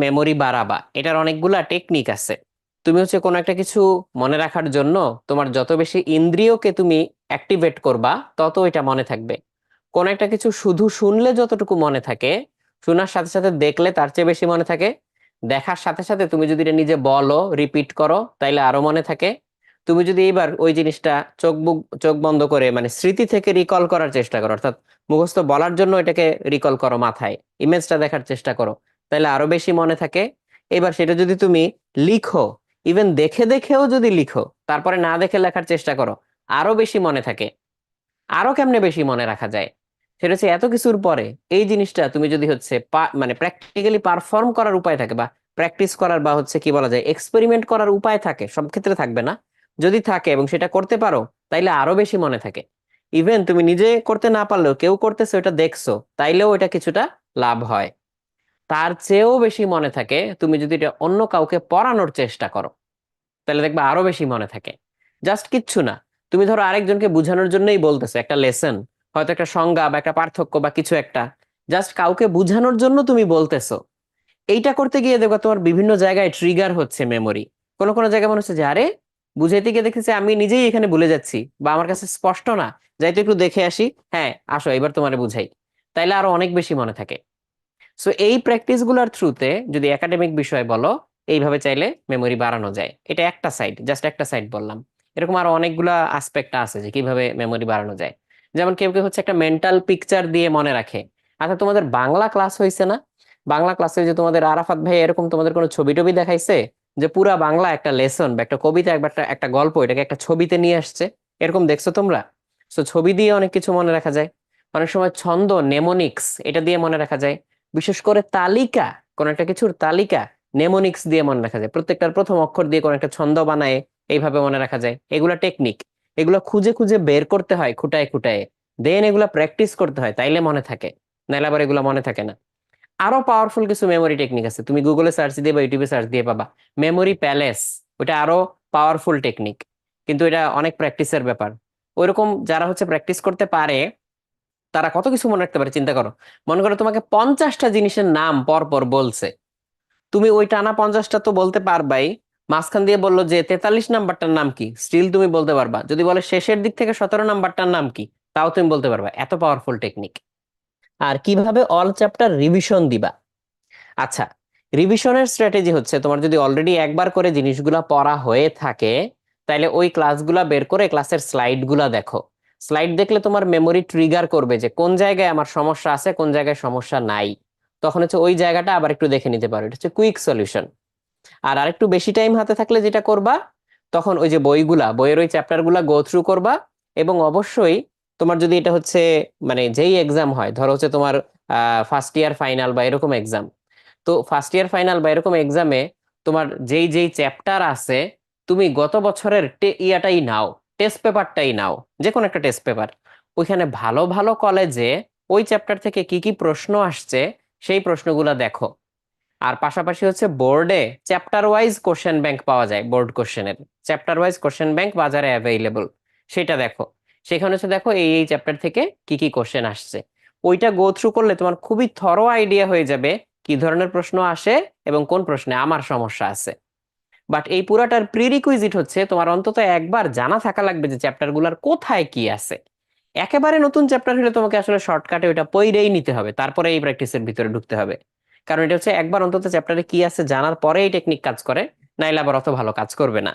Memory বাড়াবা, এটার অনেকগুলা technique আছে। তুমি হচ্ছে কোনো একটা কিছু মনে রাখার জন্য তোমার যত বেশি ইন্দ্রিয়কে তুমি অ্যাক্টিভেট করবা, তত এটা মনে থাকবে। কোন একটা কিছু শুধু শুনলে যতটুকু মনে থাকে, শোনার সাথে সাথে দেখলে তার চেয়ে বেশি মনে থাকে। দেখার সাথে সাথে তুমি যদি এটা নিজে বলো, রিপিট করো, তাইলে আরো মনে থাকে। তুমি যদি এবার ওই জিনিসটা চোখ বন্ধ করে মানে স্মৃতি থেকে রিকল করার চেষ্টা করো, অর্থাৎ মুখস্থ বলার জন্য এটাকে রিকল করো, মাথায় ইমেজটা দেখার চেষ্টা করো, তাহলে আরো বেশি মনে থাকে। এবার সেটা যদি তুমি লিখো, ইভেন দেখে দেখেও যদি লিখো, তারপরে না দেখে লেখার চেষ্টা করো, আরো বেশি মনে থাকে। আরো কেমনে বেশি মনে রাখা যায়, সেটা হচ্ছে এত কিছুর পরে এই জিনিসটা তুমি যদি হচ্ছে মানে প্র্যাকটিক্যালি পারফর্ম করার উপায় থাকে, বা প্র্যাকটিস করার বা হচ্ছে কি বলা যায় এক্সপেরিমেন্ট করার উপায় থাকে, সব ক্ষেত্রে থাকবে না, যদি থাকে এবং সেটা করতে পারো, তাইলে আরো বেশি মনে থাকে। ইভেন তুমি নিজে করতে না পারলেও কেউ করতেছে ওটা দেখছো, তাইলেও এটা কিছুটা লাভ হয়। তার চেয়েও বেশি মনে থাকে তুমি যদি এটা অন্য কাউকে পড়ানোর চেষ্টা করো, তাহলে দেখবে আরো বেশি মনে থাকে। জাস্ট কিচ্ছু না, তুমি ধরো আরেকজনকে বোঝানোর জন্যই বলতেছো একটা লেসন, হয়তো একটা সংজ্ঞা বা একটা পার্থক্য বা কিছু একটা, জাস্ট কাউকে বোঝানোর জন্য তুমি বলতেছো। এইটা করতে গিয়ে দেখো তোমার বিভিন্ন জায়গায় ট্রিগার হচ্ছে মেমোরি। কোনো কোনো জায়গায় মনে হচ্ছে যে আরে, বুঝাইতে গিয়ে দেখতেছি আমি নিজেই এখানে ভুলে যাচ্ছি, বা আমার কাছে স্পষ্ট না, যাই তো একটু দেখে আসি, হ্যাঁ আসো এবার তোমারে বুঝাই, তাইলে আরো অনেক বেশি মনে থাকে। সো এই প্র্যাকটিস গুলার থ্রুতে যদি একাডেমিক বিষয় বলো, এইভাবে চাইলে মেমোরি বাড়ানো যায়। এটা একটা সাইড, জাস্ট একটা সাইড বললাম। এরকম আরো অনেকগুলা আসপেক্ট আছে যে কিভাবে মেমোরি বাড়ানো যায়। যেমন কেউ কেউ হচ্ছে একটা মেন্টাল পিকচার দিয়ে মনে রাখে। আচ্ছা, তোমাদের বাংলা ক্লাস হয়েছে না? বাংলা ক্লাসে যে তোমাদের আরাফাত ভাই এরকম তোমাদের কোনো ছবি টবি দেখাইছে, যে পুরা বাংলা একটা লেসন বা একটা কবিতা, একবার একটা গল্প, এটাকে একটা ছবিতে নিয়ে আসছে, এরকম দেখছো তোমরা? তো ছবি দিয়ে অনেক কিছু মনে রাখা যায়। অনেক সময় ছন্দ, নেমোনিক্স, এটা দিয়ে মনে রাখা যায়। বিশেষ করে তালিকা, কোন একটা কিছুর তালিকা নেমোনিক্স দিয়ে মনে রাখা যায়, প্রত্যেকটার প্রথম অক্ষর দিয়ে কোন একটা ছন্দ বানায়, এইভাবে মনে রাখা যায়। এগুলা টেকনিক, এগুলো খুঁজে খুঁজে বের করতে হয় খুঁটায় খুঁটায়, দেন এগুলা প্র্যাকটিস করতে হয়, তাইলে মনে থাকে, নাহলে আবার এগুলো মনে থাকে না। আরো পাওয়ারফুল কিছু মেমোরি টেকনিক আছে, তুমি গুগলে সার্চ দিয়ে বা ইউটিউবে সার্চ দিয়ে পাবা। মেমোরি প্যালেস, ওটা আরো পাওয়ারফুল টেকনিক, কিন্তু এটা অনেক প্র্যাকটিসের ব্যাপার। ওইরকম যারা হচ্ছে প্র্যাকটিস করতে পারে, তারা কত কিছু মনে রাখতে পারে চিন্তা করো। মনে করো তোমাকে 50টা জিনিসের নাম পর পর বলছে, তুমি ওই টানা 50টা তো বলতে পারবাই। মাঝখান দিয়ে বললো যে 43 নাম্বারটার নাম কি, স্টিল তুমি বলতে পারবা। যদি বলে শেষের দিক থেকে 17 নাম্বারটার নাম কি, তাও তুমি বলতে পারবা। এত পাওয়ারফুল টেকনিক। আর কিভাবে অল চ্যাপ্টার রিভিশন দিবা? আচ্ছা, রিভিশনের স্ট্র্যাটেজি হচ্ছে তোমার যদি অলরেডি একবার করে জিনিসগুলা পড়া হয়ে থাকে, তাহলে ওই ক্লাসগুলা বের করে ক্লাসের স্লাইড গুলা দেখো। স্লাইড দেখলে তোমার মেমোরি ট্রিগার করবে যে কোন জায়গায় আমার সমস্যা আছে, কোন জায়গায় সমস্যা নাই। তখন হচ্ছে ওই জায়গাটা আবার একটু দেখে নিতে পারো, এটা হচ্ছে কুইক সলিউশন। আর আরেকটু বেশি টাইম হাতে থাকলে যেটা করবা, তখন ওই যে বইয়ের ওই চ্যাপ্টার গুলা গো থ্রু করবা। এবং অবশ্যই তোমার যদি এটা হচ্ছে মানে যেই এক্সাম হয়, ধরো হচ্ছে তোমার ফার্স্ট ইয়ার ফাইনাল বা এরকম এক্সাম, তো ফার্স্ট ইয়ার ফাইনাল বা এরকম এক্সামে তোমার যেই যেই চ্যাপ্টার আছে, তুমি গত বছরের ইয়াটাই নাও, টেস্ট পেপারটাই নাও, যে কোনো একটা টেস্ট পেপার। ওইখানে ভালো ভালো কলেজে ওই চ্যাপ্টার থেকে কি কি প্রশ্ন আসছে, সেই প্রশ্নগুলো দেখো। আর পাশাপাশি হচ্ছে বোর্ডে চ্যাপ্টার ওয়াইজ কোশ্চেন ব্যাংক পাওয়া যায়, বোর্ড কোশ্চেনের চ্যাপ্টার ওয়াইজ কোশ্চেন ব্যাংক বাজারে অ্যাভেইলেবল, সেটা দেখো। সেখানে হচ্ছে দেখো এই এই চ্যাপ্টার থেকে কি কি কোশ্চেন আসছে। ওইটা গো থ্রু করলে তোমার খুবই থরো আইডিয়া হয়ে যাবে কি ধরনের প্রশ্ন আসে এবং কোন প্রশ্নে আমার সমস্যা আছে। বাট এই পুরাটার প্রিরিকুইজিট হচ্ছে তোমার অন্তত একবার জানা থাকা লাগবে যে চ্যাপ্টার গুলার কোথায় কি আছে। একেবারে নতুন চ্যাপ্টার হলে তোমাকে আসলে শর্টকাটে ওইটা পইরেই নিতে হবে, তারপরে এই প্র্যাকটিসের ভিতরে ঢুকতে হবে। কারণ এটা হচ্ছে একবার অন্তত চ্যাপ্টারে কি আছে জানার পরে এই টেকনিক কাজ করে, নাইলে আবার অত ভালো কাজ করবে না।